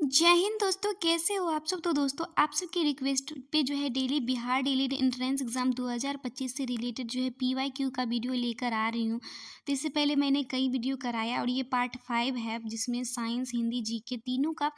जय हिंद दोस्तों, कैसे हो आप सब। तो दोस्तों आप सबकी रिक्वेस्ट पे जो है daily Bihar daily entrance exam 2025 से रिलेटेड जो है पीवाईक्यू का वीडियो लेकर आ रही हूँ। तो इससे पहले मैंने कई वीडियो कराया और ये पार्ट 5 है, जिसमें साइंस हिंदी जीके तीनों का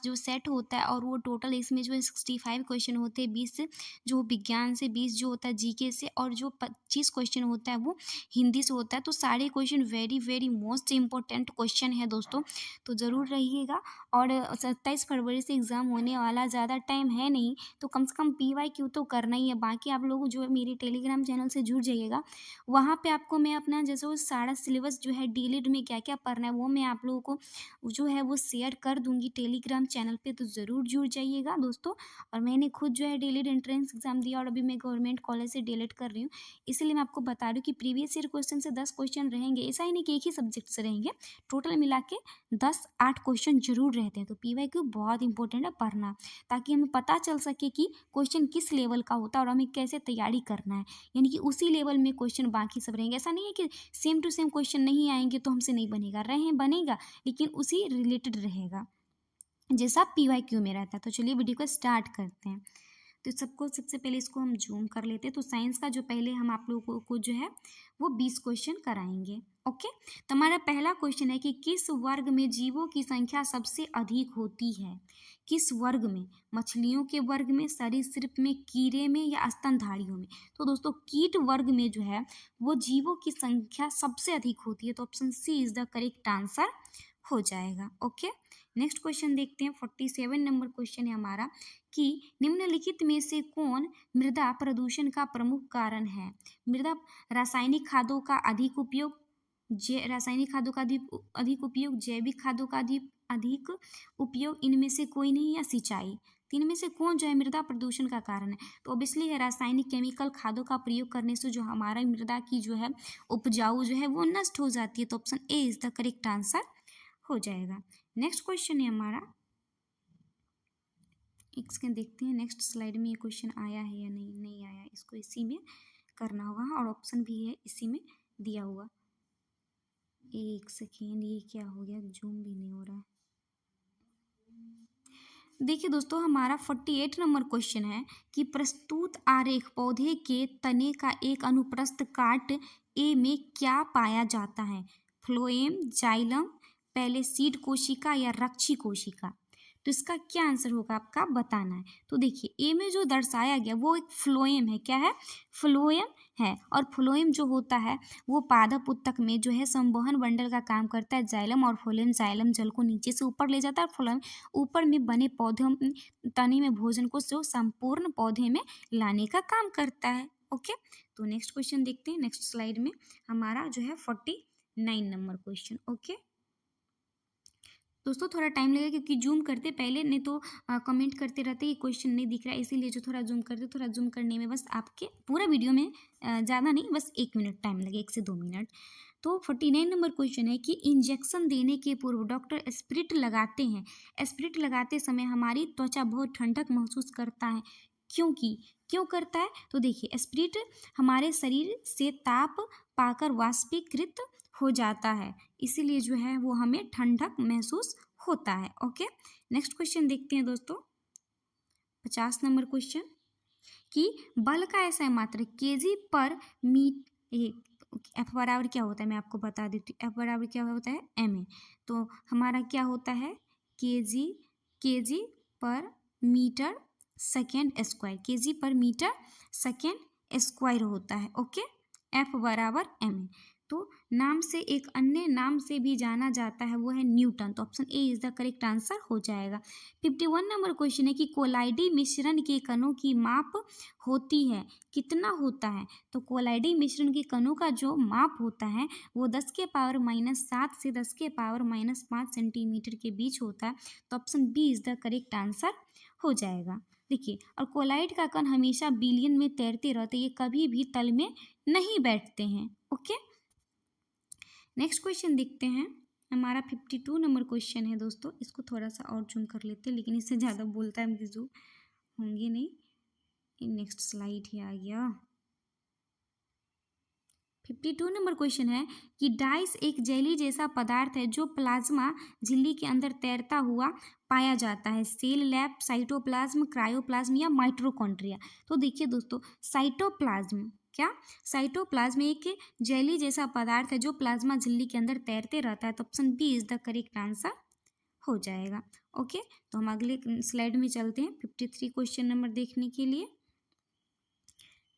जो सेट होता है। और वो टोटल इसमें जो है 65 क्वेश्चन होते हैं, 20 जो विज्ञान से, 20 जो होता है जीके से, और जो 25 क्वेश्चन होता है वो हिंदी से होता है। तो सारे question very very most important question है दोस्तों, तो ज़रूर रहिएगा। और 27 फरवरी से एग्ज़ाम होने वाला, ज़्यादा टाइम है नहीं, तो कम से कम पीवाईक्यू तो करना ही है। बाकी आप लोग जो है मेरे टेलीग्राम चैनल से जुड़ जाइएगा, वहाँ पे आपको मैं अपना जैसे वो सारा सिलेबस जो है डीलिट में क्या क्या पढ़ना है वो मैं आप लोगों को जो है वो शेयर कर दूँगी टेलीग्राम चैनल पे, तो ज़रूर जुड़ जाइएगा दोस्तों। और मैंने खुद जो है डीलिट एंट्रेंस एग्ज़ाम दिया और अभी मैं गवर्नमेंट कॉलेज से डीलिट कर रही हूँ। इसलिए मैं आपको बता रही हूँ कि प्रीवियस ईयर क्वेश्चन से 10 क्वेश्चन रहेंगे, ऐसा ही नहीं कि एक ही सब्जेक्ट से रहेंगे, टोटल मिला के 10-8 क्वेश्चन जरूर रहते हैं। तो पीवाईक्यू बहुत इंपॉर्टेंट है पढ़ना, ताकि हमें पता चल सके कि क्वेश्चन किस लेवल का होता है और हमें कैसे तैयारी करना है। यानी कि उसी लेवल में क्वेश्चन बाकी सब रहेंगे। ऐसा नहीं है कि सेम टू सेम क्वेश्चन नहीं आएंगे तो हमसे नहीं बनेगा, रहे बनेगा, लेकिन उसी रिलेटेड रहेगा जैसा पीवाईक्यू में रहता है। तो चलिए वीडियो को स्टार्ट करते हैं। तो सबको सबसे पहले इसको हम जूम कर लेते हैं। तो साइंस का जो पहले हम आप लोगों को जो है वो 20 क्वेश्चन कराएंगे। ओके, तो हमारा पहला क्वेश्चन है कि किस वर्ग में जीवों की संख्या सबसे अधिक होती है। किस वर्ग में? मछलियों के वर्ग में, सरीसृप में, कीड़े में, या स्तनधारियों में? तो दोस्तों कीट वर्ग में जो है वो जीवों की संख्या सबसे अधिक होती है। तो option C is the correct answer हो जाएगा। ओके, नेक्स्ट क्वेश्चन देखते हैं। 47 नंबर क्वेश्चन है हमारा कि निम्नलिखित में से कौन मृदा प्रदूषण का प्रमुख कारण है। मृदा रासायनिक खादों का अधिक उपयोग, रासायनिक खादों का अधिक अधिक उपयोग, जैविक खादों का अधिक अधिक उपयोग, इनमें से कोई नहीं, या सिंचाई। तीन में से कौन जो है मृदा प्रदूषण का कारण है? तो ऑब्वियसली है रासायनिक केमिकल खादों का प्रयोग करने से जो हमारा मृदा की जो है उपजाऊ जो है वो नष्ट हो जाती है। तो option A is the correct answer हो जाएगा। नेक्स्ट क्वेश्चन है हमारा, इसके देखते हैं नेक्स्ट स्लाइड में ये क्वेश्चन आया है या नहीं, नहीं आया, इसको इसी में करना होगा और ऑप्शन भी है इसी में दिया हुआ। एक सेकेंड, ये क्या हो गया, जूम भी नहीं हो रहा है। देखिए दोस्तों हमारा 48 नंबर क्वेश्चन है कि प्रस्तुत आरेख पौधे के तने का एक अनुप्रस्थ काट ए में क्या पाया जाता है। फ्लोएम, जाइलम, पहले सीड कोशिका, या रक्षी कोशिका? तो इसका क्या आंसर होगा आपका बताना है। तो देखिए ए में जो दर्शाया गया वो एक फ्लोएम है। क्या है? फ्लोएम है। और फ्लोएम जो होता है वो पादप उत्तक में जो है संवहन मंडल का काम करता है। जाइलम और फ्लोएम, जाइलम जल को नीचे से ऊपर ले जाता है और फ्लोएम ऊपर में बने पौधों तने में भोजन को जो संपूर्ण पौधे में लाने का काम करता है। ओके, तो नेक्स्ट क्वेश्चन देखते हैं। नेक्स्ट स्लाइड में हमारा जो है 49 नंबर क्वेश्चन। ओके दोस्तों थोड़ा टाइम लगेगा क्योंकि जूम करते पहले, नहीं तो कमेंट करते रहते कि क्वेश्चन नहीं दिख रहा है, इसीलिए जो थोड़ा जूम करते, थोड़ा जूम करने में बस आपके पूरा वीडियो में ज़्यादा नहीं, बस 1 मिनट टाइम लगे, 1 से 2 मिनट। तो 49 नंबर क्वेश्चन है कि इंजेक्शन देने के पूर्व डॉक्टर स्प्रिट लगाते हैं। स्प्रिट लगाते समय हमारी त्वचा बहुत ठंडक महसूस करता है, क्योंकि क्यों करता है? तो देखिए स्प्रिट हमारे शरीर से ताप पाकर वाष्पीकृत हो जाता है, इसीलिए जो है वो हमें ठंडक महसूस होता है। ओके, नेक्स्ट क्वेश्चन देखते हैं दोस्तों। 50 नंबर क्वेश्चन कि बल का ऐसा मात्रक केजी पर एफ बराबर क्या होता है, मैं आपको बता देती हूँ। एफ बराबर क्या होता है? M A. तो हमारा क्या होता है? केजी, केजी पर मीटर सेकेंड स्क्वायर, केजी पर मीटर सेकेंड स्क्वायर होता है। ओके, एफ बराबर एम ए। तो नाम से एक अन्य नाम से भी जाना जाता है, वो है न्यूटन। तो option A is the correct answer हो जाएगा। 51 नंबर क्वेश्चन है कि कोलाइडी मिश्रण के कणों की माप होती है, कितना होता है? तो कोलाइडी मिश्रण के कणों का जो माप होता है वो 10 के पावर -7 से 10 के पावर -5 सेंटीमीटर के बीच होता है। तो option B is the correct answer हो जाएगा। देखिए, और कोलाइड का कण हमेशा बिलियन में तैरते रहते, ये कभी भी तल में नहीं बैठते हैं। ओके, नेक्स्ट क्वेश्चन देखते हैं। हमारा 52 नंबर क्वेश्चन है दोस्तों, इसको थोड़ा सा और जूम कर लेते हैं, लेकिन इससे ज़्यादा बोलता है मुझे जो होंगे नहीं। नेक्स्ट स्लाइड ही आ गया। 52 नंबर क्वेश्चन है कि डाइस एक जेली जैसा पदार्थ है जो प्लाज्मा झिल्ली के अंदर तैरता हुआ पाया जाता है। सेल लैब, साइटोप्लाज्म, क्रायोप्लाज्म या माइटोकॉन्ड्रिया। तो देखिए दोस्तों, साइटोप्लाज्म क्या, साइटोप्लाज्म एक जेली जैसा पदार्थ है जो प्लाज्मा झिल्ली के अंदर तैरते रहता है। तो option B is the correct answer हो जाएगा। ओके, तो हम अगले स्लाइड में चलते हैं 53 क्वेश्चन नंबर देखने के लिए।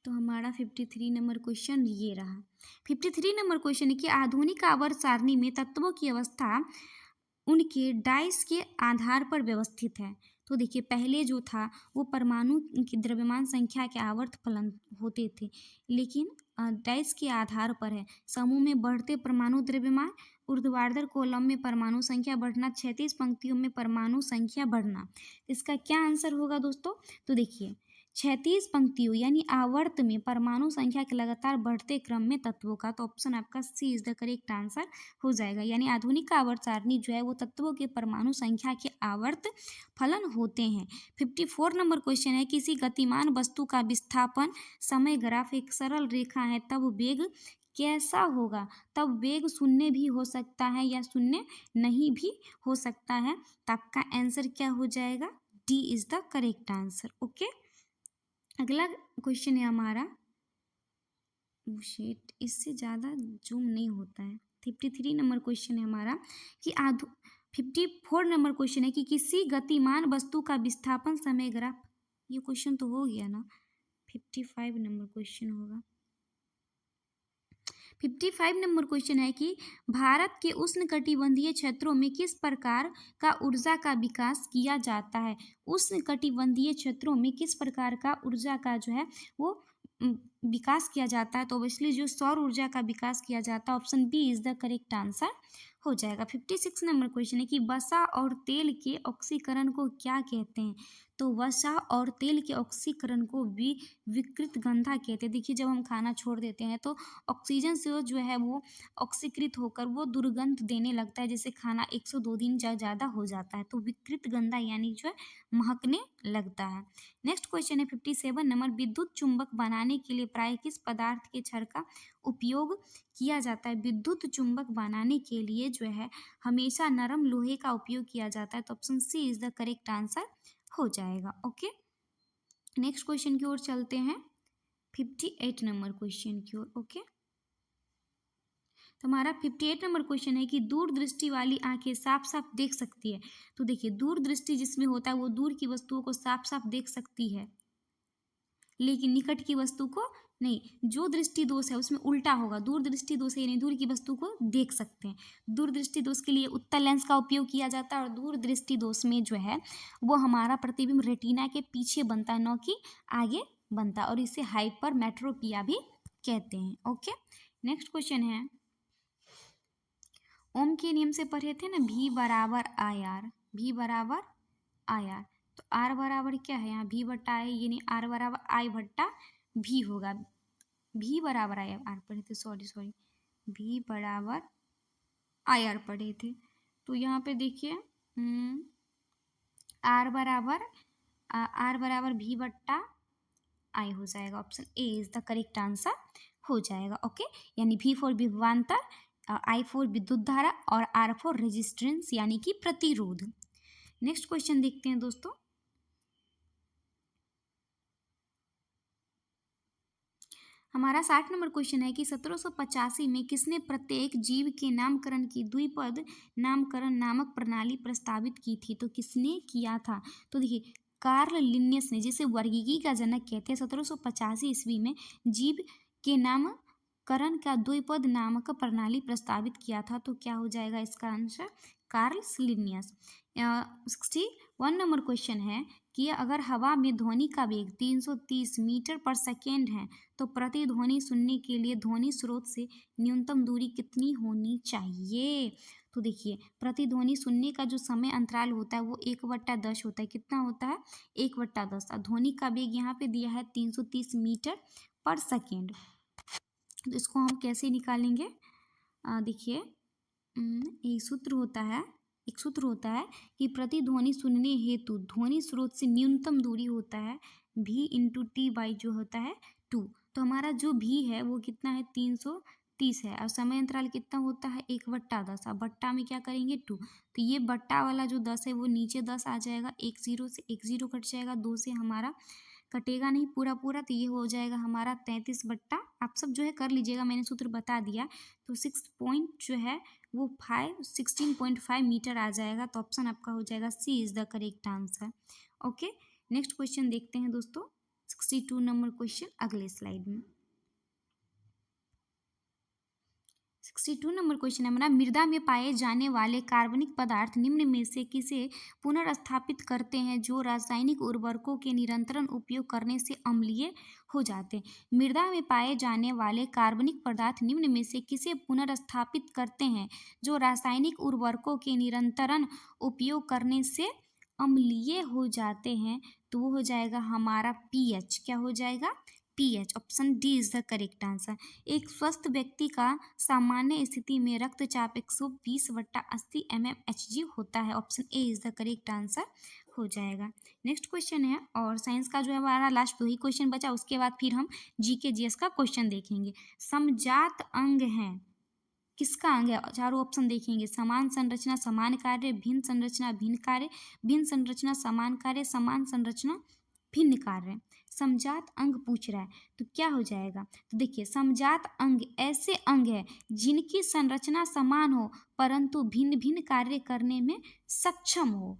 तो हमारा 53 नंबर क्वेश्चन ये रहा। 53 नंबर क्वेश्चन है कि आधुनिक आवर्त सारणी में तत्वों की अवस्था उनके डाइस के आधार पर व्यवस्थित है। तो देखिए, पहले जो था वो परमाणु की द्रव्यमान संख्या के आवर्त फलन होते थे, लेकिन डाइस के आधार पर है। समूह में बढ़ते परमाणु द्रव्यमान, ऊर्ध्वाधर कॉलम में परमाणु संख्या बढ़ना, क्षैतिज पंक्तियों में परमाणु संख्या बढ़ना। इसका क्या आंसर होगा दोस्तों? तो देखिए, क्षैतिज पंक्तियों यानी आवर्त में परमाणु संख्या के लगातार बढ़ते क्रम में तत्वों का। तो ऑप्शन आपका सी इज द करेक्ट आंसर हो जाएगा। यानी आधुनिक आवर्त सारणी जो है वो तत्वों के परमाणु संख्या के आवर्त फलन होते हैं। 54 नंबर क्वेश्चन है, किसी गतिमान वस्तु का विस्थापन समय ग्राफ एक सरल रेखा है तब वेग कैसा होगा? तब वेग शून्य भी हो सकता है या शून्य नहीं भी हो सकता है। तो आपका आंसर क्या हो जाएगा? D is the correct answer. Okay, अगला क्वेश्चन है हमारा, शेट इससे ज़्यादा जूम नहीं होता है। 53 नंबर क्वेश्चन है हमारा कि 54 नंबर क्वेश्चन है कि किसी गतिमान वस्तु का विस्थापन समय ग्राफ। ये क्वेश्चन तो हो गया ना, 55 नंबर क्वेश्चन होगा। 55 नंबर क्वेश्चन है कि भारत के उष्णकटिबंधीय क्षेत्रों में किस प्रकार का ऊर्जा का विकास किया जाता है? उष्णकटिबंधीय क्षेत्रों में किस प्रकार का ऊर्जा का जो है वो विकास किया जाता है? तो ऑब्वियसली जो सौर ऊर्जा का विकास किया जाता है। Option B is the correct answer हो जाएगा। 56 नंबर क्वेश्चन है कि वसा और तेल के ऑक्सीकरण को क्या कहते हैं? तो वसा और तेल के ऑक्सीकरण को विकृत गंधा कहते हैं। देखिए, जब हम खाना छोड़ देते हैं तो ऑक्सीजन से जो है वो ऑक्सीकृत होकर वो दुर्गंध देने लगता है, जैसे खाना 102 दिन ज़्यादा हो जाता है, तो विकृत गंधा यानी जो है महकने लगता है। नेक्स्ट क्वेश्चन है 57 नंबर, विद्युत चुंबक बनाने के लिए प्राय किस पदार्थ के क्षण का उपयोग किया जाता है? विद्युत चुंबक बनाने के लिए जो है हमेशा नरम लोहे का उपयोग किया जाता है। तो option C is the correct answer हो जाएगा। ओके, नेक्स्ट क्वेश्चन की ओर चलते हैं, 58 नंबर क्वेश्चन की ओर। ओके, तो हमारा 58 नंबर क्वेश्चन है कि दूरदृष्टि वाली आंखें साफ साफ देख सकती है। तो देखिए, दूरदृष्टि जिसमें होता है वो दूर की वस्तुओं को साफ साफ देख सकती है, लेकिन निकट की वस्तु को नहीं। जो दृष्टि दोष है उसमें उल्टा होगा, दूर दृष्टि दोष है यानी दूर की वस्तु को देख सकते हैं। दूर दृष्टि दोष के लिए उत्तल लेंस का उपयोग किया जाता है, और दूर दृष्टि दोष में जो है वो हमारा प्रतिबिंब रेटिना के पीछे बनता है, न कि आगे बनता है, और इसे हाइपरमेट्रोपिया भी कहते हैं। ओके, नेक्स्ट क्वेश्चन है, ओम के नियम से पढ़े थे ना, भी बराबर आई आर, भी बराबर आई आर। तो आर बराबर क्या है यहाँ, भी बट्टा आई, यानी आर बराबर आई बट्टा भी होगा। भी बराबर आई आर पढ़े थे, सॉरी भी बराबर आई आर पढ़े थे। तो यहाँ पे देखिए आर बराबर भी बट्टा आई हो जाएगा। Option A is the correct answer हो जाएगा। ओके, यानी भी फॉर विभवांतर, आई फॉर विद्युत धारा, और आर फॉर रेजिस्टेंस यानी कि प्रतिरोध। नेक्स्ट क्वेश्चन देखते हैं दोस्तों, हमारा 60 नंबर क्वेश्चन है कि 1785 में किसने प्रत्येक जीव के नामकरण की द्विपद नामकरण नामक प्रणाली प्रस्तावित की थी? तो किसने किया था? तो देखिए, कार्ल लिन्नियस ने, जिसे वर्गीकी का जनक कहते हैं, 1785 ईस्वी में जीव के नामकरण का द्विपद नामक प्रणाली प्रस्तावित किया था। तो क्या हो जाएगा इसका आंसर? कार्ल लिन्नियस। 61 नंबर क्वेश्चन है कि अगर हवा में ध्वनि का वेग 330 मीटर पर सेकेंड है तो प्रतिध्वनि सुनने के लिए ध्वनि स्रोत से न्यूनतम दूरी कितनी होनी चाहिए? तो देखिए, प्रतिध्वनि सुनने का जो समय अंतराल होता है वो 1/10 होता है। कितना होता है? 1/10। ध्वनि का वेग यहाँ पे दिया है 330 मीटर पर सेकेंड। तो इसको हम कैसे निकालेंगे? देखिए, एक सूत्र होता है कि प्रतिध्वनि सुनने हेतु ध्वनि स्रोत से न्यूनतम दूरी होता है v × t बाई जो होता है 2। तो हमारा जो भी है वो कितना है? 30 है और समय अंतराल कितना होता है 1/10। अब बट्टा में क्या करेंगे 2, तो ये बट्टा वाला जो 10 है वो नीचे 10 आ जाएगा, एक जीरो से एक जीरो कट जाएगा, 2 से हमारा कटेगा नहीं पूरा पूरा, तो ये हो जाएगा हमारा 33 बट्टा, आप सब जो है कर लीजिएगा, मैंने सूत्र बता दिया। तो 6 पॉइंट जो है वो 16.5 मीटर आ जाएगा। तो ऑप्शन आपका हो जाएगा C is the correct answer. Okay, next question देखते हैं दोस्तों, 62 नंबर क्वेश्चन अगले स्लाइड में। 62 नंबर क्वेश्चन है हमारा, मृदा में पाए जाने वाले कार्बनिक पदार्थ निम्न में से किसे पुनर्स्थापित करते हैं जो रासायनिक उर्वरकों के निरंतर उपयोग करने से अम्लीय हो जाते हैं। मृदा में पाए जाने वाले कार्बनिक पदार्थ निम्न में से किसे पुनर्स्थापित करते हैं जो रासायनिक उर्वरकों के निरंतर उपयोग करने से अम्लीय हो जाते हैं। तो वो हो जाएगा हमारा पीएच, क्या हो जाएगा pH. Option D is the correct answer. एक स्वस्थ व्यक्ति का सामान्य स्थिति में रक्तचाप 120/80 mmHg होता है। Option A is the correct answer हो जाएगा। नेक्स्ट क्वेश्चन है, और साइंस का जो है हमारा लास्ट 2 ही क्वेश्चन बचा, उसके बाद फिर हम जीके जीएस का क्वेश्चन देखेंगे। समजात अंग है, किसका अंग है? चारों ऑप्शन देखेंगे, समान संरचना समान कार्य, भिन्न संरचना भिन्न कार्य, भिन्न संरचना समान कार्य, समान संरचना भिन्न कार्य। समजात अंग पूछ रहा है तो क्या हो जाएगा? तो देखिए, समजात अंग ऐसे अंग है जिनकी संरचना समान हो परंतु भिन्न भिन्न कार्य करने में सक्षम हो।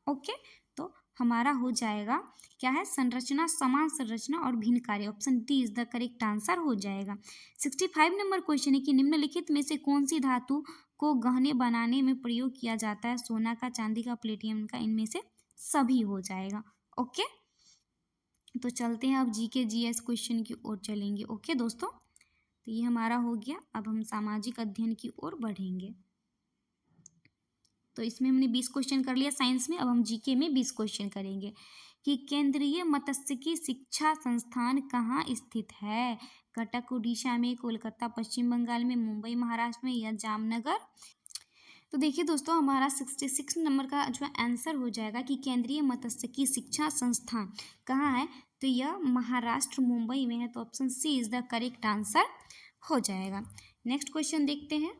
ओके, तो हमारा हो जाएगा क्या है, संरचना समान संरचना और भिन्न कार्य। Option D is the correct answer हो जाएगा। 65 नंबर क्वेश्चन है कि निम्नलिखित में से कौन सी धातु को गहने बनाने में प्रयोग किया जाता है? सोना का, चांदी का, प्लेटिनम का, इनमें से सभी हो जाएगा। ओके, तो चलते हैं अब जीके जीएस क्वेश्चन की ओर चलेंगे। ओके दोस्तों, तो ये हमारा हो गया। अब हम सामाजिक अध्ययन की ओर बढ़ेंगे। तो इसमें हमने 20 क्वेश्चन कर लिया साइंस में, अब हम जीके में 20 क्वेश्चन करेंगे कि केंद्रीय मत्स्यिकी शिक्षा संस्थान कहाँ स्थित है? कटक उड़ीसा में, कोलकाता पश्चिम बंगाल में, मुंबई महाराष्ट्र में या जामनगर? तो देखिए दोस्तों, हमारा 66 नंबर का जो आंसर हो जाएगा कि केंद्रीय मत्स्यिकी शिक्षा संस्थान कहाँ है? तो यह महाराष्ट्र मुंबई में है। तो option C is the correct answer हो जाएगा। नेक्स्ट क्वेश्चन देखते हैं।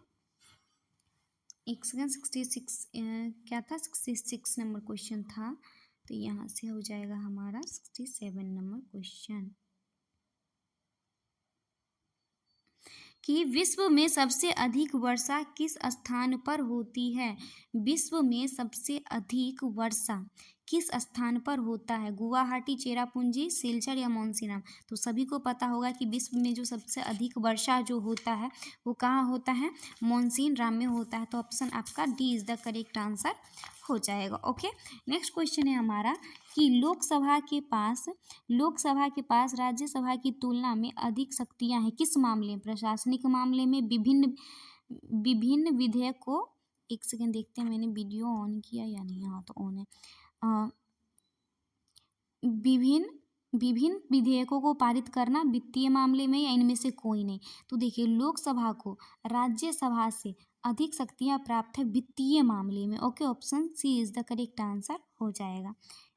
एक सेकेंड, 66 क्या था? 66 नंबर क्वेश्चन था, तो यहाँ से हो जाएगा हमारा 67 नंबर क्वेश्चन कि विश्व में सबसे अधिक वर्षा किस स्थान पर होती है? विश्व में सबसे अधिक वर्षा किस स्थान पर होता है? गुवाहाटी, चेरापूंजी, सिलचर या मोन्सिनराम? तो सभी को पता होगा कि विश्व में जो सबसे अधिक वर्षा जो होता है वो कहाँ होता है? मोन्सिनराम में होता है। तो ऑप्शन आपका D is the correct answer हो जाएगा। ओके, नेक्स्ट क्वेश्चन है हमारा कि लोकसभा के पास राज्यसभा की तुलना में अधिक शक्तियां हैं किस मामले में? प्रशासनिक मामले में, विभिन्न विधेयकों, एक सेकेंड देखते हैं मैंने वीडियो ऑन किया या नहीं। हाँ, तो ऑन है। विभिन्न विधेयकों को पारित करना, वित्तीय मामले में, या इनमें से कोई नहीं? तो देखिए, लोकसभा को राज्यसभा से अधिक शक्तियां प्राप्त है वित्तीय मामले में। Okay, option C is the correct answer हो जाएगा।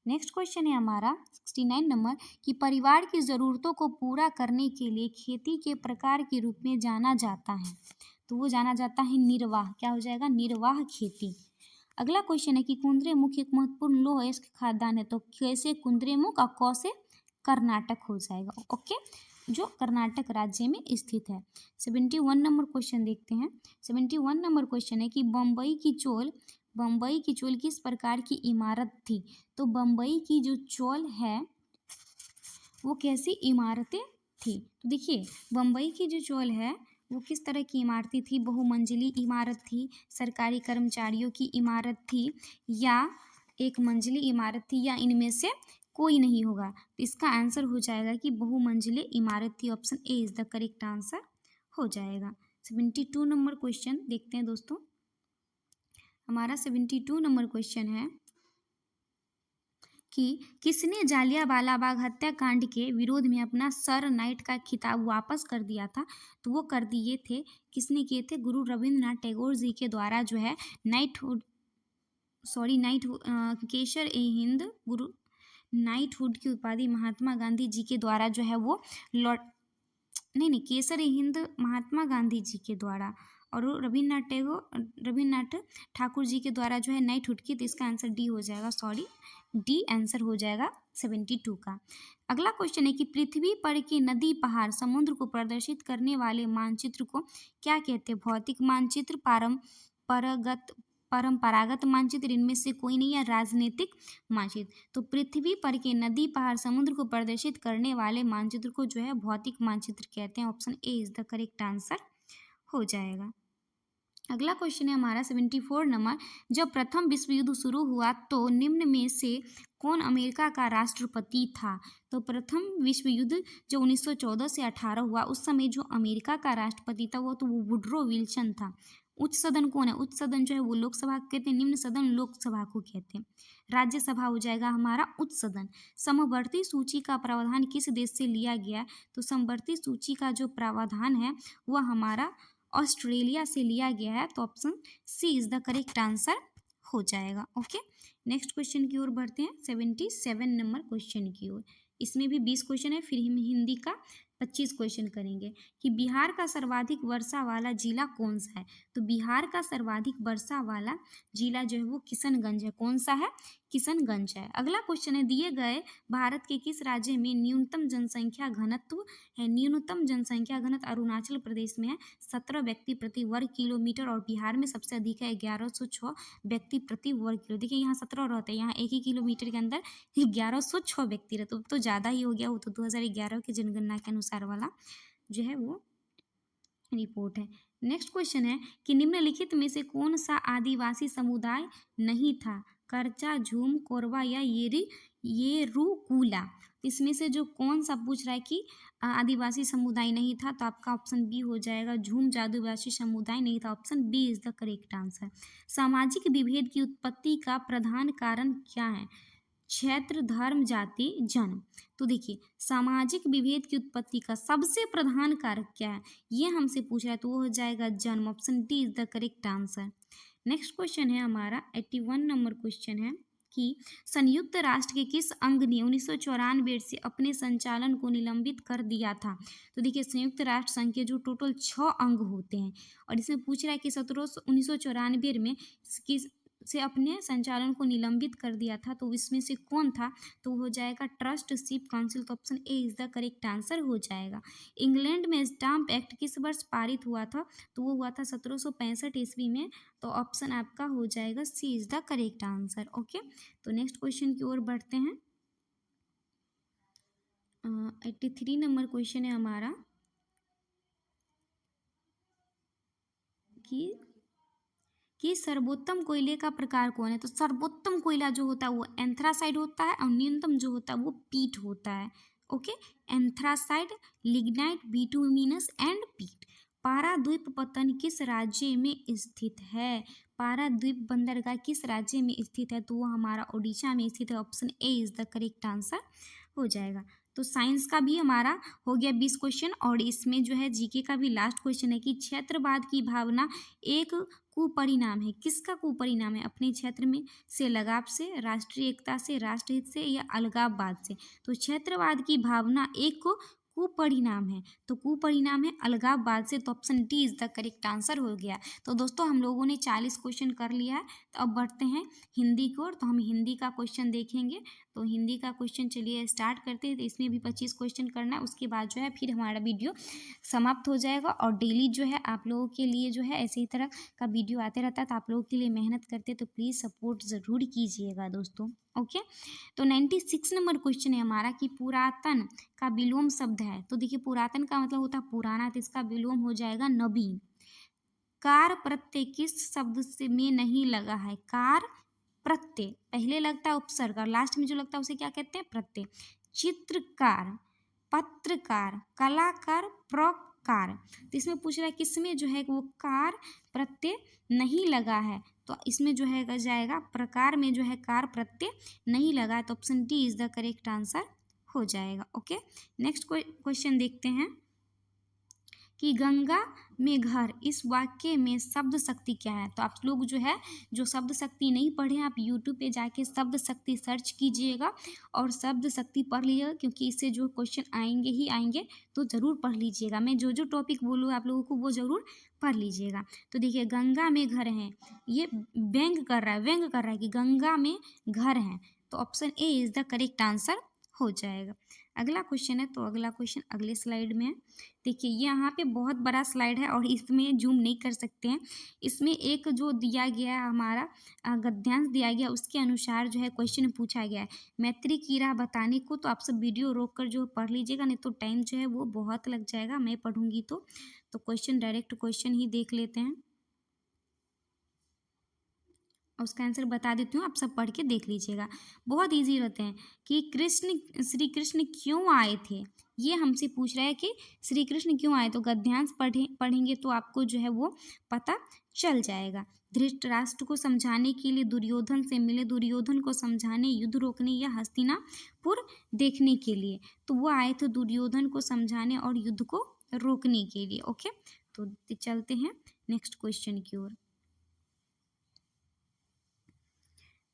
नेक्स्ट क्वेश्चन है हमारा 69 नंबर कि परिवार की ज़रूरतों को पूरा करने के लिए खेती के प्रकार के रूप में जाना जाता है। तो वो जाना जाता है निर्वाह। क्या हो जाएगा? निर्वाह खेती। अगला क्वेश्चन है कि कुंद्रेमुख एक महत्वपूर्ण लौह अयस्क खाद्यान्न है। तो कैसे कुंद्रेमुख और कौ से कर्नाटक हो जाएगा। ओके, जो कर्नाटक राज्य में स्थित है। 71 नंबर क्वेश्चन देखते हैं। 71 नंबर क्वेश्चन है कि बम्बई की चोल किस प्रकार की इमारत थी? तो बम्बई की जो चोल है वो कैसी इमारतें थी? तो देखिए, बम्बई की जो चोल है वो किस तरह की इमारतें थी? बहुमंजिली इमारत थी, सरकारी कर्मचारियों की इमारत थी, या एक मंजिली इमारत थी, या इनमें से कोई नहीं होगा? तो इसका आंसर हो जाएगा कि बहुमंजिली इमारत थी। Option A is the correct answer हो जाएगा। 72 नंबर क्वेश्चन देखते हैं दोस्तों। हमारा 72 नंबर क्वेश्चन है कि किसने जालियांवाला बाग हत्याकांड के विरोध में अपना सर नाइट का खिताब वापस कर दिया था? तो वो कर दिए थे, किसने किए थे? गुरु रविंद्रनाथ टैगोर जी के द्वारा जो है केसर ए हिंद नाइटहुड की उपाधि महात्मा गांधी जी के द्वारा जो है वो नहीं, केसर हिंद महात्मा गांधी जी के द्वारा, और वो रविन्द्रनाथ ठाकुर जी के द्वारा जो है नाइट हुड की, तो इसका आंसर डी हो जाएगा, सॉरी डी आंसर हो जाएगा 72 का। अगला क्वेश्चन है कि पृथ्वी पर के नदी, पहाड़, समुद्र को प्रदर्शित करने वाले मानचित्र को क्या कहते हैं? भौतिक मानचित्र, परंपरागत मानचित्र, इनमें से कोई नहीं है, राजनीतिक मानचित्र। तो पृथ्वी पर के नदी, पहाड़, समुद्र को प्रदर्शित करने वाले मानचित्र को जो है भौतिक मानचित्र कहते हैं। Option A is the correct answer हो जाएगा। अगला क्वेश्चन है हमारा 74 नंबर, जब प्रथम विश्व युद्ध शुरू हुआ तो निम्न में से कौन अमेरिका का राष्ट्रपति था? तो प्रथम विश्व युद्ध जो 1914 से 18 हुआ, उस समय जो अमेरिका का राष्ट्रपति था वो वुडरो विल्सन था। उच्च सदन कौन है? उच्च सदन जो है वो लोकसभा को कहते हैं, निम्न सदन लोकसभा को कहते हैं। राज्यसभा हो जाएगा हमारा उच्च सदन। समवर्ती सूची का प्रावधान किस देश से लिया गया? तो समवर्ती सूची का जो प्रावधान है वह हमारा ऑस्ट्रेलिया से लिया गया है। तो option C is the correct answer हो जाएगा। ओके, नेक्स्ट क्वेश्चन की ओर बढ़ते हैं, 77 नंबर क्वेश्चन की ओर। इसमें भी 20 क्वेश्चन है, फिर हम हिंदी का 25 क्वेश्चन करेंगे कि बिहार का सर्वाधिक वर्षा वाला जिला कौन सा है? तो बिहार का सर्वाधिक वर्षा वाला जिला जो है वो किशनगंज है। कौन सा है? किशनगंज है। अगला क्वेश्चन है, दिए गए भारत के किस राज्य में न्यूनतम जनसंख्या घनत्व है? न्यूनतम जनसंख्या घनत्व अरुणाचल प्रदेश में है, 17 व्यक्ति प्रति वर्ग किलोमीटर, और बिहार में सबसे अधिक है 1106 व्यक्ति प्रति वर्ग किलो। देखिए यहाँ 17 रहते हैं, यहाँ 1 ही किलोमीटर के अंदर 1106 व्यक्ति रहते, तो ज़्यादा ही हो गया। वो तो 2011 की जनगणना के अनुसार वाला जो है वो रिपोर्ट है। नेक्स्ट क्वेश्चन है कि निम्नलिखित में से कौन सा आदिवासी समुदाय नहीं था? करचा, झूम, कोरवा या येरुकुला। इसमें से जो कौन सा पूछ रहा है कि आदिवासी समुदाय नहीं था, तो आपका ऑप्शन बी हो जाएगा, झूम आदिवासी समुदाय नहीं था। Option B is the correct answer. सामाजिक विभेद की उत्पत्ति का प्रधान कारण क्या है? क्षेत्र, धर्म, जाति, जन्म। तो देखिए सामाजिक विभेद की उत्पत्ति का सबसे प्रधान कारक क्या है, ये हमसे पूछ रहा है, तो वो हो जाएगा जन्म। Option D is the correct answer. Next question है हमारा 81 नंबर क्वेश्चन है कि संयुक्त राष्ट्र के किस अंग ने 1994 से अपने संचालन को निलंबित कर दिया था? तो देखिए संयुक्त राष्ट्र संघ के जो टोटल 6 अंग होते हैं, और इसमें पूछ रहा है कि 1994 में किस से अपने संचालन को निलंबित कर दिया था, तो इसमें से कौन था? तो हो जाएगा ट्रस्टीशिप काउंसिल। तो option A is the correct answer हो जाएगा। इंग्लैंड में स्टाम्प एक्ट किस वर्ष पारित हुआ था? तो वो हुआ था 1765 ईस्वी में। तो ऑप्शन आपका हो जाएगा C is the correct answer. Okay, तो नेक्स्ट क्वेश्चन की ओर बढ़ते हैं। 83 नंबर क्वेश्चन है हमारा कि सर्वोत्तम कोयले का प्रकार कौन है? तो सर्वोत्तम कोयला जो होता है वो एंथ्रासाइड होता है, और न्यूनतम जो होता है वो पीट होता है। ओके, एंथ्रासाइड, लिग्नाइट, बिटुमिनस एंड पीट। पारादीप पत्तन किस राज्य में स्थित है? पारादीप बंदरगाह किस राज्य में स्थित है? तो वो हमारा ओडिशा में स्थित है। Option A is the correct answer हो जाएगा। तो साइंस का भी हमारा हो गया 20 क्वेश्चन, और इसमें जो है जीके का भी लास्ट क्वेश्चन है कि क्षेत्रवाद की भावना एक कुपरिणाम है। किसका कुपरिणाम है? अपने क्षेत्र में से लगाव से, राष्ट्रीय एकता से, राष्ट्रहित से, या अलगाववाद से। तो क्षेत्रवाद की भावना एक कुपरिणाम है, तो कुपरिणाम है अलगाववाद से। तो option D is the correct answer हो गया। तो दोस्तों हम लोगों ने 40 क्वेश्चन कर लिया है, तो अब बढ़ते हैं हिंदी की ओर। तो हम हिंदी का क्वेश्चन देखेंगे। तो हिंदी का क्वेश्चन चलिए स्टार्ट करते हैं। तो इसमें भी 25 क्वेश्चन करना है, उसके बाद जो है फिर हमारा वीडियो समाप्त हो जाएगा। और डेली जो है आप लोगों के लिए जो है ऐसे ही तरह का वीडियो आते रहता है, तो आप लोगों के लिए मेहनत करते हैं, तो प्लीज़ सपोर्ट ज़रूर कीजिएगा दोस्तों। ओके, तो 96 नंबर क्वेश्चन है हमारा कि पुरातन का विलोम शब्द है। तो देखिए पुरातन का मतलब होता है पुराना, तो इसका विलोम हो जाएगा नवीन। कार प्रत्यय किस शब्द से में नहीं लगा है? कार प्रत्यय पहले लगता है उपसर्ग, और लास्ट में जो लगता है उसे क्या कहते हैं? प्रत्यय। चित्रकार, पत्रकार, कलाकार, प्रकार। तो इसमें पूछ रहा है किसमें जो है वो कार प्रत्यय नहीं लगा है? तो इसमें जो है जाएगा प्रकार में जो है कार प्रत्यय नहीं लगा है। तो option D is the correct answer हो जाएगा। ओके, नेक्स्ट क्वेश्चन देखते हैं कि गंगा में घर, इस वाक्य में शब्द शक्ति क्या है? तो आप लोग जो है, जो शब्द शक्ति नहीं पढ़े आप यूट्यूब पे जाके शब्द शक्ति सर्च कीजिएगा और शब्द शक्ति पढ़ लीजिएगा, क्योंकि इससे जो क्वेश्चन आएंगे ही आएंगे, तो ज़रूर पढ़ लीजिएगा। मैं जो जो टॉपिक बोलूँ आप लोगों को वो ज़रूर पढ़ लीजिएगा। तो देखिए, गंगा में घर हैं, ये व्यंग कर रहा है कि गंगा में घर हैं, तो option A is the correct answer हो जाएगा। अगला क्वेश्चन है, तो अगला क्वेश्चन अगले स्लाइड में है। देखिए, ये यहाँ पे बहुत बड़ा स्लाइड है और इसमें जूम नहीं कर सकते हैं। इसमें एक जो दिया गया है हमारा गद्यांश दिया गया, उसके अनुसार जो है क्वेश्चन पूछा गया है। मैत्री की राह बताने को तो आप सब वीडियो रोक कर जो पढ़ लीजिएगा, नहीं तो टाइम जो है वो बहुत लग जाएगा मैं पढ़ूंगी तो क्वेश्चन डायरेक्ट क्वेश्चन ही देख लेते हैं और उसका आंसर बता देती हूँ, आप सब पढ़ के देख लीजिएगा। बहुत इजी रहते हैं कि श्री कृष्ण क्यों आए थे, ये हमसे पूछ रहा है कि श्री कृष्ण क्यों आए, तो गद्यांश पढ़ेंगे तो आपको जो है वो पता चल जाएगा। धृतराष्ट्र को समझाने के लिए दुर्योधन से मिले, दुर्योधन को समझाने, युद्ध रोकने या हस्तिनापुर देखने के लिए, तो वो आए थे दुर्योधन को समझाने और युद्ध को रोकने के लिए। ओके, तो चलते हैं नेक्स्ट क्वेश्चन की ओर।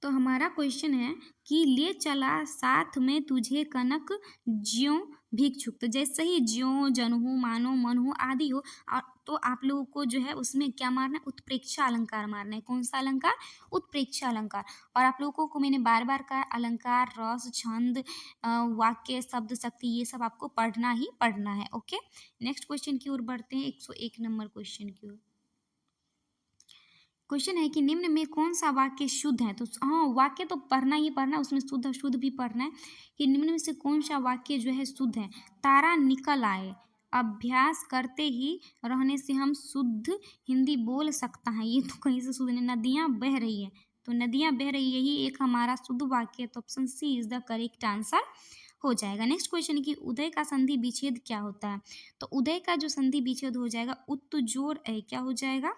तो हमारा क्वेश्चन है कि ले चला साथ में तुझे कनक ज्यों भिक्षुक, तो जैसे ही ज्यों, जनहु, मानो, मनहु आदि हो, तो आप लोगों को जो है उसमें क्या मारना है, उत्प्रेक्षा अलंकार मारना है। कौन सा अलंकार? उत्प्रेक्षा अलंकार। और आप लोगों को मैंने बार बार कहा, अलंकार, रस, छंद, वाक्य, शब्द शक्ति, ये सब आपको पढ़ना ही पढ़ना है। ओके, नेक्स्ट क्वेश्चन की ओर बढ़ते हैं, 101 नंबर क्वेश्चन की ओर। क्वेश्चन है कि निम्न में कौन सा वाक्य शुद्ध है, तो हाँ, वाक्य तो पढ़ना ही पढ़ना, उसमें शुद्ध शुद्ध भी पढ़ना है कि निम्न में से कौन सा वाक्य जो है शुद्ध है। तारा निकल आए, अभ्यास करते ही रहने से हम शुद्ध हिंदी बोल सकता है, ये तो कहीं से शुद्ध नहीं। नदियाँ बह रही है, तो नदियाँ बह रही, यही एक हमारा शुद्ध वाक्य है, तो option C is the correct answer हो जाएगा। नेक्स्ट क्वेश्चन की उदय का संधि विच्छेद क्या होता है, तो उदय का जो संधि विच्छेद हो जाएगा, उत्त जोड़ ए, क्या हो जाएगा,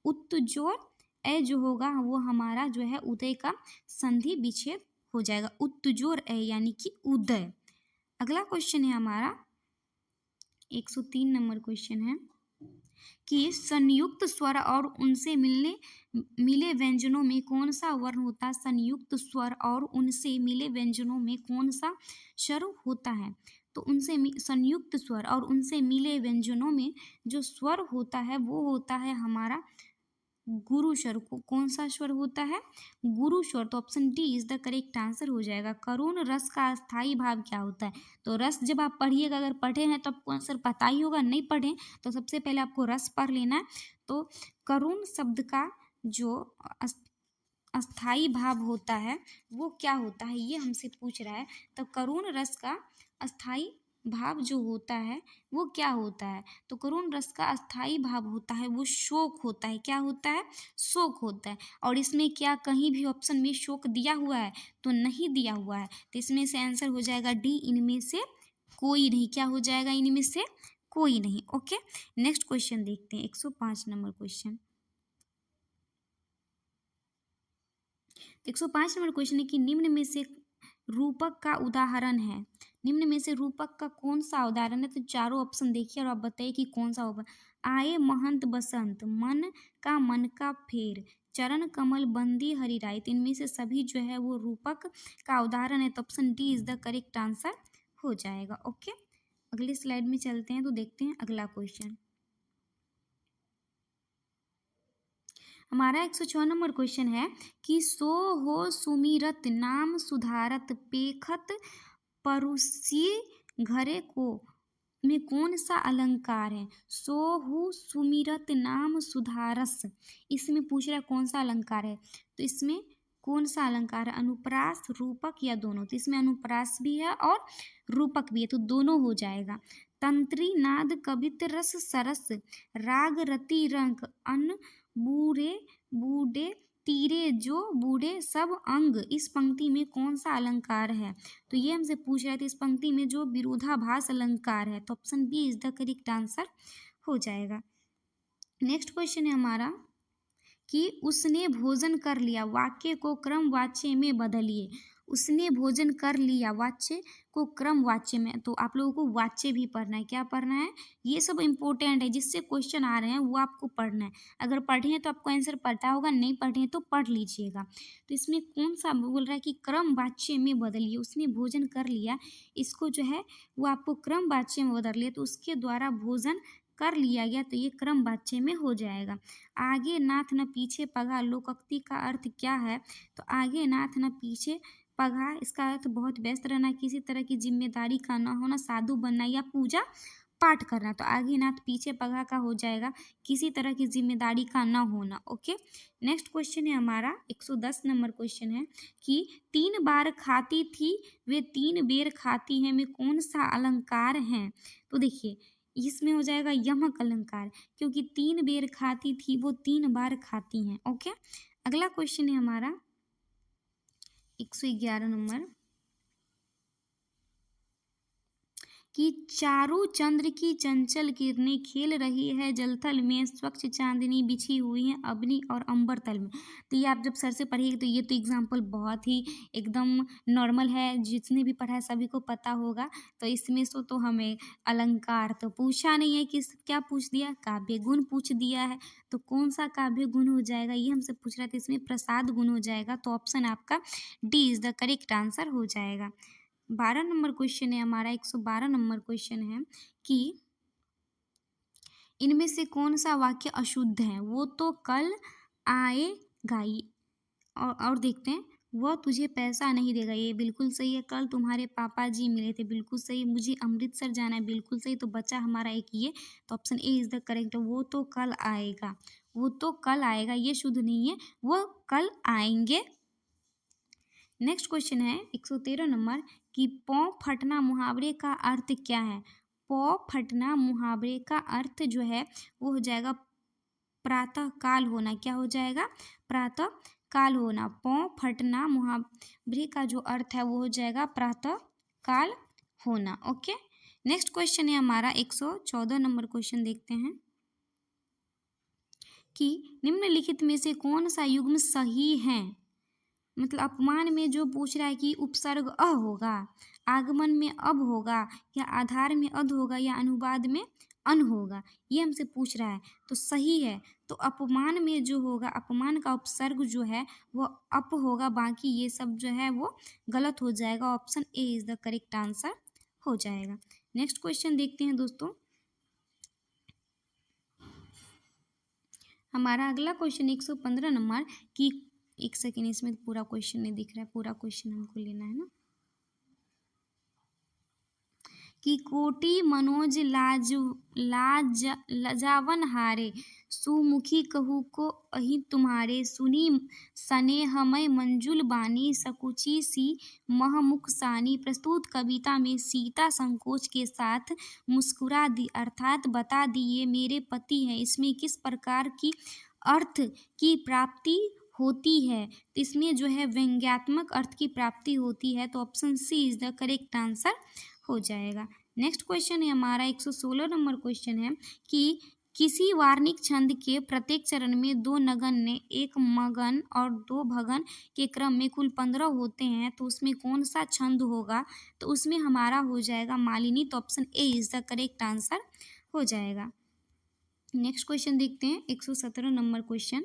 उत्त जोड़ ए जो होगा वो हमारा जो है उदय का संधि विच्छेद हो जाएगा, उत्तजोर ए यानी कि उदय। अगला क्वेश्चन है हमारा 103 नंबर क्वेश्चन है कि संयुक्त स्वर और उनसे मिले व्यंजनों में कौन सा वर्ण होता है। संयुक्त स्वर और उनसे मिले व्यंजनों में कौन सा स्वर होता है, तो उनसे संयुक्त स्वर और उनसे मिले व्यंजनों में जो स्वर होता है वो होता है हमारा गुरु स्वर। को कौन सा स्वर होता है, गुरु स्वर, तो option D is the correct answer हो जाएगा। करुण रस का स्थायी भाव क्या होता है, तो रस जब आप पढ़िएगा, अगर पढ़े हैं तो आपको आंसर पता ही होगा, नहीं पढ़े तो सबसे पहले आपको रस पढ़ लेना है। तो करुण शब्द का जो अस्थाई भाव होता है वो क्या होता है, ये हमसे पूछ रहा है। तो करुण रस का अस्थाई भाव जो होता है वो क्या होता है, तो करुण रस का अस्थाई भाव होता है वो शोक होता है। क्या होता है, शोक होता है। और इसमें क्या कहीं भी ऑप्शन में शोक दिया हुआ है, तो नहीं दिया हुआ है, तो इसमें से आंसर हो जाएगा डी, इनमें से कोई नहीं। क्या हो जाएगा, इनमें से कोई नहीं। ओके, नेक्स्ट क्वेश्चन देखते हैं, 105 नंबर क्वेश्चन। 105 नंबर क्वेश्चन है कि निम्न में से रूपक का उदाहरण है, निम्न में से रूपक का कौन सा उदाहरण है, तो चारों ऑप्शन देखिए और आप बताइए कि कौन सा होगा। आए महंत बसंत, मन का फेर, चरण कमल बंदी हरिराय, तो इनमें से सभी जो है वो रूपक का उदाहरण है, तो option D is the correct answer हो जाएगा। ओके, अगले स्लाइड में चलते हैं, तो देखते हैं अगला क्वेश्चन। हमारा 106 नंबर क्वेश्चन है कि सो हो सुमिरत नाम सुधारत पेखत परुसी घरे को में कौन सा अलंकार है। सोहु सुमिरत नाम सुधारस, इसमें पूछ रहा है कौन सा अलंकार है, तो इसमें कौन सा अलंकार है, अनुप्रास, रूपक या दोनों, तो इसमें अनुप्रास भी है और रूपक भी है, तो दोनों हो जाएगा। तंत्री नाद कवित रस सरस, राग रति रंग अन बूढ़े बूढ़े तीरे जो बूढ़े सब अंग, इस पंक्ति में कौन सा अलंकार है, तो ये हमसे पूछ रहे थे इस पंक्ति में जो विरोधाभास अलंकार है, तो option B is the correct answer हो जाएगा। नेक्स्ट क्वेश्चन है हमारा कि उसने भोजन कर लिया, वाक्य को क्रम वाच्य में बदलिए। उसने भोजन कर लिया, वाच्य को क्रम वाच्य में, तो आप लोगों को वाच्य भी पढ़ना है। क्या पढ़ना है? ये सब इंपॉर्टेंट है, जिससे क्वेश्चन आ रहे हैं वो आपको पढ़ना है। अगर पढ़े हैं तो आपको आंसर पता होगा, नहीं पढ़े हैं तो पढ़ लीजिएगा। तो इसमें कौन सा बोल रहा है कि क्रम वाच्य में बदलिए, उसने भोजन कर लिया, इसको जो है वो आपको क्रम वाच्य में बदल लिया, तो उसके द्वारा भोजन कर लिया गया, तो ये क्रम वाच्य में हो जाएगा। आगे नाथ न पीछे पगा, लोकोक्ति का अर्थ क्या है? तो आगे नाथ न पीछे पगा, इसका अर्थ बहुत व्यस्त रहना, किसी तरह की जिम्मेदारी का न होना, साधु बनना या पूजा पाठ करना। तो आगे नाथ पीछे पगा का हो जाएगा किसी तरह की जिम्मेदारी का न होना। ओके, नेक्स्ट क्वेश्चन है हमारा 110 नंबर क्वेश्चन है कि 3 बार खाती थी वे 3 बेर खाती हैं में कौन सा अलंकार है? तो देखिए इसमें हो जाएगा यमक अलंकार, क्योंकि 3 बेर खाती थी वो 3 बार खाती हैं। ओके, अगला क्वेश्चन है हमारा 111 नंबर कि चारों चंद्र की चंचल किरणें खेल रही है जलथल में, स्वच्छ चांदनी बिछी हुई है अग्नि और अंबर तल में। तो ये आप जब सर से पढ़िएगा तो ये तो एग्जाम्पल बहुत ही एकदम नॉर्मल है, जिसने भी पढ़ा है सभी को पता होगा। तो इसमें से तो हमें अलंकार तो पूछा नहीं है, कि क्या पूछ दिया? काव्य गुण पूछ दिया है। तो कौन सा काव्य गुण हो जाएगा ये हमसे पूछ रहा था, इसमें प्रसाद गुण हो जाएगा। तो ऑप्शन आपका D is the correct answer हो जाएगा। 12 नंबर क्वेश्चन है हमारा, 112 नंबर क्वेश्चन है कि इनमें से कौन सा वाक्य अशुद्ध है? वो तो कल आएगा ही। और देखते हैं, वह तुझे पैसा नहीं देगा, ये बिल्कुल सही है। कल तुम्हारे पापा जी मिले थे, बिल्कुल सही। मुझे अमृतसर जाना है, बिल्कुल सही। तो बचा हमारा एक ये, तो option A is the correct. वो तो कल आएगा, वो तो कल आएगा, ये शुद्ध नहीं है, वो कल आएंगे। नेक्स्ट क्वेश्चन है 113 नंबर कि पौ फटना मुहावरे का अर्थ क्या है? पौ फटना मुहावरे का अर्थ जो है वो हो जाएगा प्रातः काल होना। क्या हो जाएगा? प्रातः काल होना। पौ फटना मुहावरे का जो अर्थ है वो हो जाएगा प्रातः काल होना। ओके, नेक्स्ट क्वेश्चन है हमारा 114 नंबर क्वेश्चन, देखते हैं कि निम्नलिखित में से कौन सा युग्म सही है? मतलब अपमान में जो पूछ रहा है कि उपसर्ग अ होगा, आगमन में अब होगा, या आधार में अध होगा, या अनुवाद में अन होगा, ये हमसे पूछ रहा है। तो सही है, तो अपमान में जो होगा, अपमान का उपसर्ग जो है वो अप होगा, बाकी ये सब जो है वो गलत हो जाएगा। Option A is the correct answer हो जाएगा। नेक्स्ट क्वेश्चन देखते हैं दोस्तों, हमारा अगला क्वेश्चन 115 नंबर की, एक सेकेंड, इसमें पूरा क्वेश्चन नहीं दिख रहा है, पूरा क्वेश्चन हमको लेना है ना। कि कोटि मनोज लजावन हारे, सुमुखी कहू को अहि तुम्हारे, सुनी स्नेहमय मंजुल बानी, सकुची सी महमुख सानी। प्रस्तुत कविता में सीता संकोच के साथ मुस्कुरा दी, अर्थात बता दी ये मेरे पति हैं। इसमें किस प्रकार की अर्थ की प्राप्ति होती है? तो इसमें जो है व्यंग्यात्मक अर्थ की प्राप्ति होती है। तो option C is the correct answer हो जाएगा। नेक्स्ट क्वेश्चन है हमारा 116 नंबर क्वेश्चन है कि किसी वार्णिक छंद के प्रत्येक चरण में 2 नगण्य, 1 मगन और 2 भगन के क्रम में कुल 15 होते हैं। तो उसमें कौन सा छंद होगा? तो उसमें हमारा हो जाएगा मालिनी। तो option A is the correct answer हो जाएगा। नेक्स्ट क्वेश्चन देखते हैं 117 नंबर क्वेश्चन,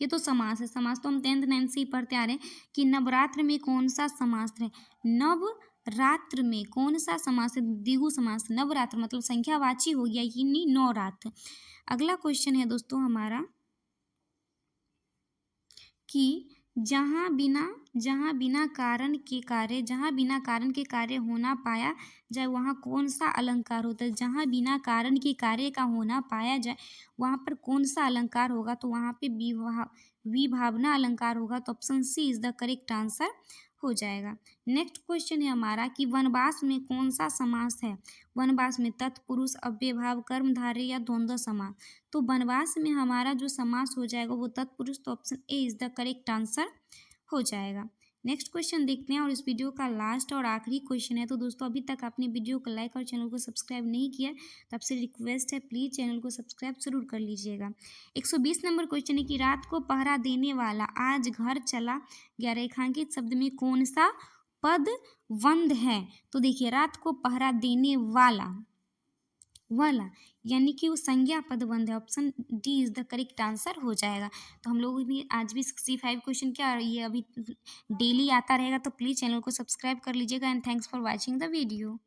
ये तो समास है। समास तो हम 10th 9th से ही पढ़ते आ रहे हैं कि नवरात्र में कौन सा समास है? नवरात्र में कौन सा समास है? द्विगु समास। नवरात्र मतलब संख्यावाची हो गया, यानी 9 रात। अगला क्वेश्चन है दोस्तों हमारा कि जहाँ बिना कारण के कार्य होना पाया जाए वहाँ कौन सा अलंकार होता है? जहाँ बिना कारण के कार्य का होना पाया जाए वहाँ पर कौन सा अलंकार होगा? तो वहाँ पे विभावना अलंकार होगा। तो option C is the correct answer हो जाएगा। नेक्स्ट क्वेश्चन है हमारा कि वनवास में कौन सा समास है? वनवास में तत्पुरुष, अव्ययभाव, कर्मधारय या द्वंद्व समास। तो वनवास में हमारा जो समास हो जाएगा वो तत्पुरुष। तो option A is the correct answer हो जाएगा। नेक्स्ट क्वेश्चन देखते हैं और इस वीडियो का लास्ट और आखिरी क्वेश्चन है। तो दोस्तों अभी तक आपने वीडियो को लाइक और चैनल को सब्सक्राइब नहीं किया तो आपसे रिक्वेस्ट है, प्लीज़ चैनल को सब्सक्राइब जरूर कर लीजिएगा। 120 नंबर क्वेश्चन है कि रात को पहरा देने वाला आज घर चला गया, रेखांकित शब्द में कौन सा पद वंद है? तो देखिए, रात को पहरा देने वाला वाला यानी कि वो संज्ञा पदबंध है। Option D is the correct answer हो जाएगा। तो हम लोग भी आज भी 65 क्वेश्चन क्या, और ये अभी डेली आता रहेगा, तो प्लीज़ चैनल को सब्सक्राइब कर लीजिएगा। And thanks for watching the video.